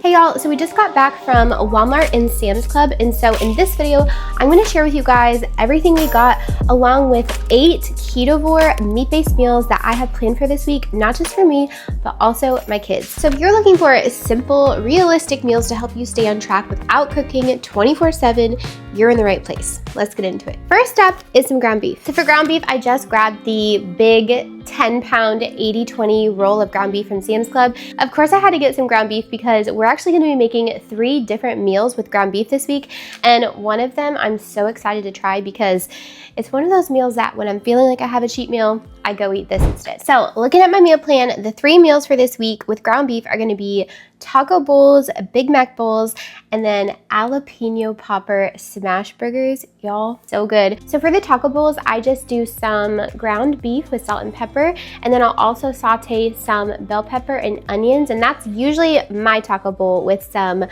Hey y'all, so we just got back from Walmart and Sam's Club, and so in this video, I'm gonna share with you guys everything we got along with 8 keto-carnivore meat-based meals that I have planned for this week, not just for me, but also my kids. So if you're looking for simple, realistic meals to help you stay on track without cooking 24/7, you're in the right place. Let's get into it. First up is some ground beef. So for ground beef, I just grabbed the big 10-pound 80/20 roll of ground beef from Sam's Club. Of course, I had to get some ground beef because we're actually gonna be making 3 different meals with ground beef this week. And one of them I'm so excited to try because it's one of those meals that when I'm feeling like I have a cheat meal, I go eat this instead. So looking at my meal plan, the 3 meals for this week with ground beef are gonna be taco bowls, Big Mac bowls, and then jalapeno popper smash burgers. Y'all, so good. So for the taco bowls, I just do some ground beef with salt and pepper, and then I'll also saute some bell pepper and onions, and that's usually my taco bowl with some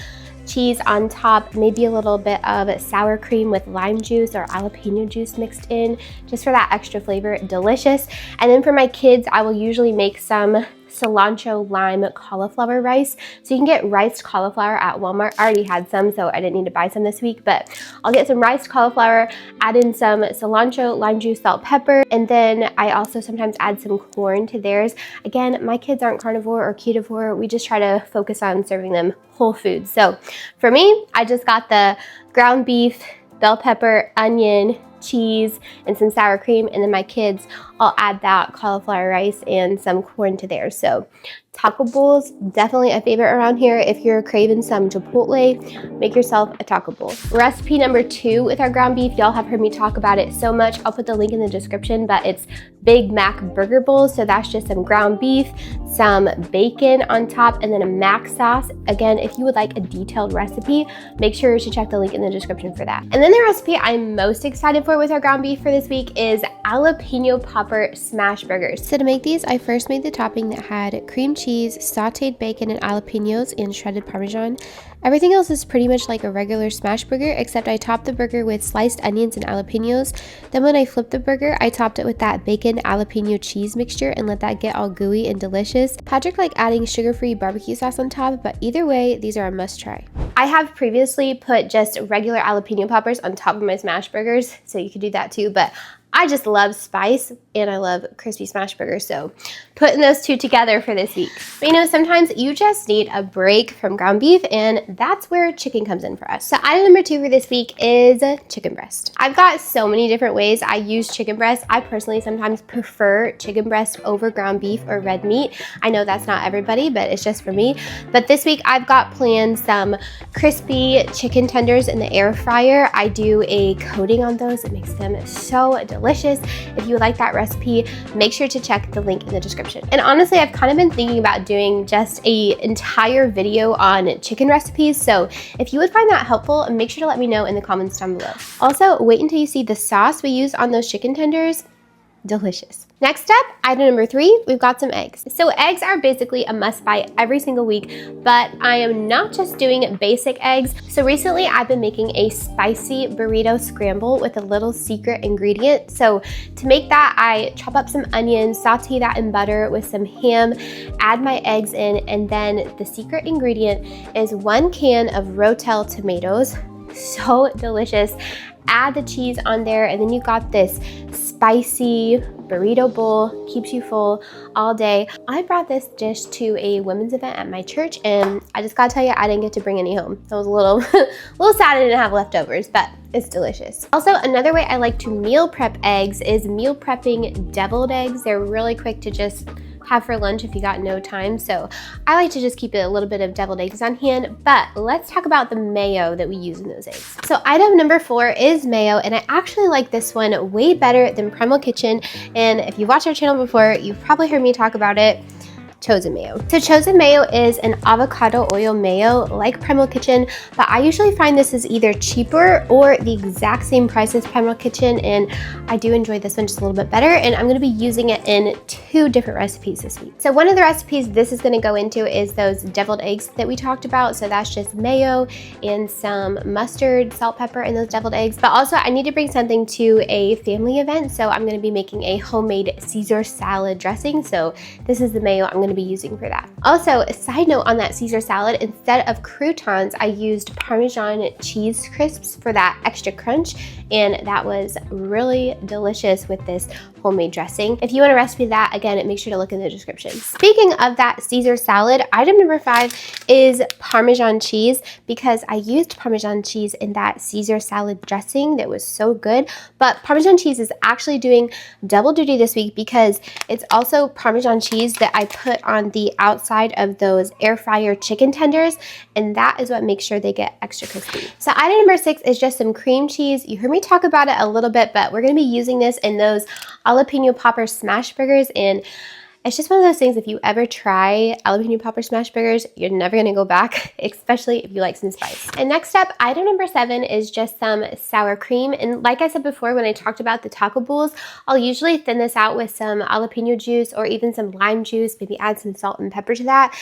cheese on top, maybe a little bit of sour cream with lime juice or jalapeno juice mixed in, just for that extra flavor. Delicious. And then for my kids, I will usually make some cilantro lime cauliflower rice. So you can get riced cauliflower at Walmart. I already had some, so I didn't need to buy some this week, but I'll get some riced cauliflower, add in some cilantro, lime juice, salt, pepper, and then I also sometimes add some corn to theirs. Again, my kids aren't carnivore or ketovore. We just try to focus on serving them whole foods. So for me, I just got the ground beef, bell pepper, onion, cheese, and some sour cream, and then my kids, I'll add that cauliflower rice and some corn to theirs. So taco bowls, definitely a favorite around here. If you're craving some Chipotle, make yourself a taco bowl. Recipe number 2 with our ground beef, y'all have heard me talk about it so much. I'll put the link in the description, but it's Big Mac burger bowls. So that's just some ground beef, some bacon on top, and then a mac sauce. Again, if you would like a detailed recipe, make sure to check the link in the description for that. And then the recipe I'm most excited for with our ground beef for this week is jalapeno popper smash burgers. So to make these, I first made the topping that had cream cheese, sauteed bacon and jalapenos, and shredded Parmesan. Everything else is pretty much like a regular smash burger, except I topped the burger with sliced onions and jalapenos. Then when I flipped the burger, I topped it with that bacon jalapeno cheese mixture and let that get all gooey and delicious. Patrick liked adding sugar-free barbecue sauce on top, but either way, these are a must try. I have previously put just regular jalapeno poppers on top of my smash burgers, so you could do that too, but I just love spice and I love crispy smash burgers, so putting those 2 together for this week. But you know, sometimes you just need a break from ground beef, and that's where chicken comes in for us. So item number 2 for this week is chicken breast. I've got so many different ways I use chicken breast. I personally sometimes prefer chicken breast over ground beef or red meat. I know that's not everybody, but it's just for me. But this week I've got planned some crispy chicken tenders in the air fryer. I do a coating on those. It makes them so delicious. If you would like that recipe, make sure to check the link in the description. And honestly, I've kind of been thinking about doing just an entire video on chicken recipes, so if you would find that helpful, make sure to let me know in the comments down below. Also, wait until you see the sauce we use on those chicken tenders. Delicious. Next up, item number 3, we've got some eggs. So eggs are basically a must buy every single week, but I am not just doing basic eggs. So recently I've been making a spicy burrito scramble with a little secret ingredient. So to make that, I chop up some onions, saute that in butter with some ham, add my eggs in, and then the secret ingredient is 1 can of Rotel tomatoes. So delicious. Add the cheese on there, and then you got this spicy burrito bowl. Keeps you full all day. I brought this dish to a women's event at my church, and I just gotta tell you, I didn't get to bring any home. I was a little sad I didn't have leftovers, but it's delicious. Also, another way I like to meal prep eggs is meal prepping deviled eggs. They're really quick to just have for lunch if you got no time. So I like to just keep a little bit of deviled eggs on hand, but let's talk about the mayo that we use in those eggs. So item number 4 is mayo, and I actually like this one way better than Primal Kitchen. And if you've watched our channel before, you've probably heard me talk about it. Chosen mayo. So chosen mayo is an avocado oil mayo like Primal Kitchen, but I usually find this is either cheaper or the exact same price as Primal Kitchen, and I do enjoy this one just a little bit better, and I'm going to be using it in 2 different recipes this week. So one of the recipes this is going to go into is those deviled eggs that we talked about. So that's just mayo and some mustard, salt, pepper, and those deviled eggs. But also I need to bring something to a family event, so I'm going to be making a homemade Caesar salad dressing. So this is the mayo I'm going to be using for that. Also, a side note on that Caesar salad, instead of croutons, I used Parmesan cheese crisps for that extra crunch, and that was really delicious with this homemade dressing. If you want a recipe of that, again, make sure to look in the description. Speaking of that Caesar salad, item number 5 is Parmesan cheese, because I used Parmesan cheese in that Caesar salad dressing that was so good. But Parmesan cheese is actually doing double duty this week because it's also Parmesan cheese that I put on the outside of those air fryer chicken tenders, and that is what makes sure they get extra crispy. So item number 6 is just some cream cheese. You heard me talk about it a little bit, but we're going to be using this in those jalapeno popper smash burgers, and it's just one of those things, if you ever try jalapeno popper smash burgers, you're never gonna go back, especially if you like some spice. And next up, item number 7 is just some sour cream. And like I said before, when I talked about the taco bowls, I'll usually thin this out with some jalapeno juice or even some lime juice, maybe add some salt and pepper to that.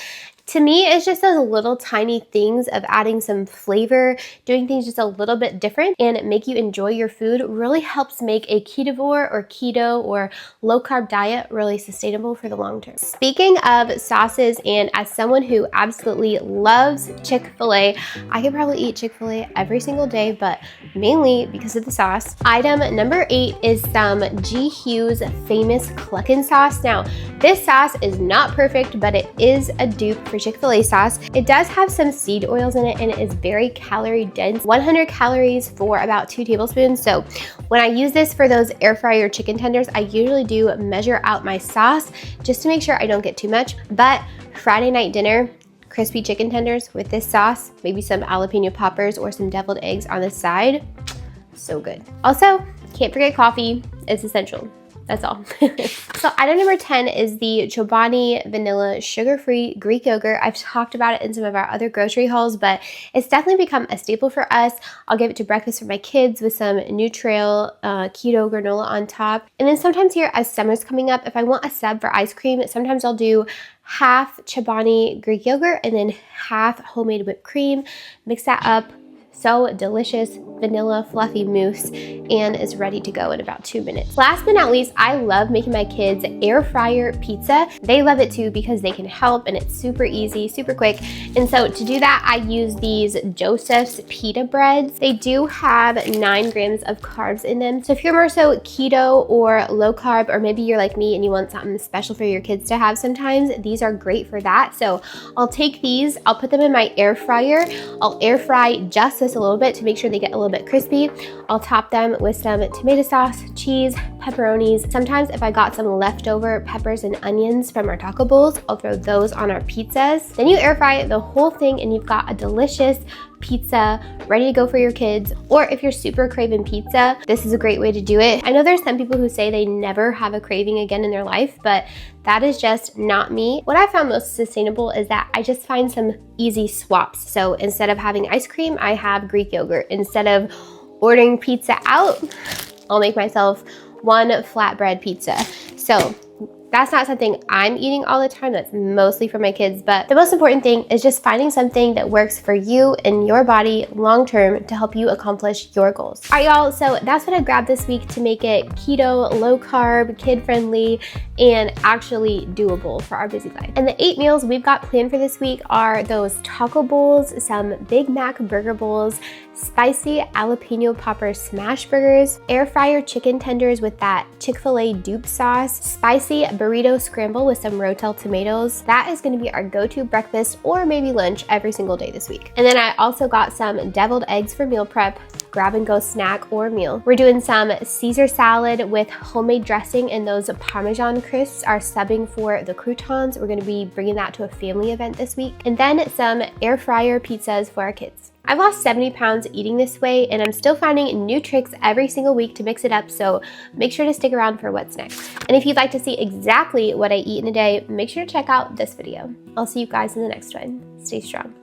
To me, it's just those little tiny things of adding some flavor, doing things just a little bit different and make you enjoy your food really helps make a ketovore or keto or low carb diet really sustainable for the long term. Speaking of sauces, and as someone who absolutely loves Chick-fil-A, I could probably eat Chick-fil-A every single day, but mainly because of the sauce. Item number 8 is some G. Hughes famous cluckin' sauce. Now, this sauce is not perfect, but it is a dupe for Chick-fil-A sauce. It does have some seed oils in it, and it is very calorie dense, 100 calories for about 2 tablespoons. So when I use this for those air fryer chicken tenders, I usually do measure out my sauce just to make sure I don't get too much. But Friday night dinner, crispy chicken tenders with this sauce, maybe some jalapeno poppers or some deviled eggs on the side, so good. Also, can't forget coffee, it's essential. That's all. So item number 10 is the Chobani vanilla sugar-free Greek yogurt. I've talked about it in some of our other grocery hauls, but it's definitely become a staple for us. I'll give it to breakfast for my kids with some Nutrail keto granola on top. And then sometimes here, as summer's coming up, if I want a sub for ice cream, sometimes I'll do half Chobani Greek yogurt and then half homemade whipped cream. Mix that up. So delicious, vanilla fluffy mousse, and is ready to go in about 2 minutes. Last but not least, I love making my kids air fryer pizza. They love it too because they can help, and it's super easy, super quick. And so to do that, I use these Joseph's pita breads. They do have 9 grams of carbs in them. So if you're more so keto or low carb, or maybe you're like me and you want something special for your kids to have sometimes, these are great for that. So I'll take these, I'll put them in my air fryer. I'll air fry just this a little bit to make sure they get a little bit crispy. I'll top them with some tomato sauce, cheese, pepperonis. Sometimes if I got some leftover peppers and onions from our taco bowls, I'll throw those on our pizzas. Then you air fry the whole thing and you've got a delicious pizza ready to go for your kids. Or if you're super craving pizza, this is a great way to do it. I know there's some people who say they never have a craving again in their life, but that is just not me. What I found most sustainable is that I just find some easy swaps. So instead of having ice cream, I have Greek yogurt. Instead of ordering pizza out, I'll make myself one flatbread pizza. So that's not something I'm eating all the time. That's mostly for my kids. But the most important thing is just finding something that works for you and your body long-term to help you accomplish your goals. All right, y'all. So that's what I grabbed this week to make it keto, low carb, kid-friendly, and actually doable for our busy life. And the 8 meals we've got planned for this week are those taco bowls, some Big Mac burger bowls, spicy jalapeno popper smash burgers, air fryer chicken tenders with that Chick-fil-A dupe sauce, spicy burrito scramble with some Rotel tomatoes. That is going to be our go-to breakfast or maybe lunch every single day this week. And then I also got some deviled eggs for meal prep, grab and go snack or meal. We're doing some Caesar salad with homemade dressing, and those Parmesan crisps are subbing for the croutons. We're going to be bringing that to a family event this week. And then some air fryer pizzas for our kids. I've lost 70 pounds eating this way, and I'm still finding new tricks every single week to mix it up, so make sure to stick around for what's next. And if you'd like to see exactly what I eat in a day, make sure to check out this video. I'll see you guys in the next one. Stay strong.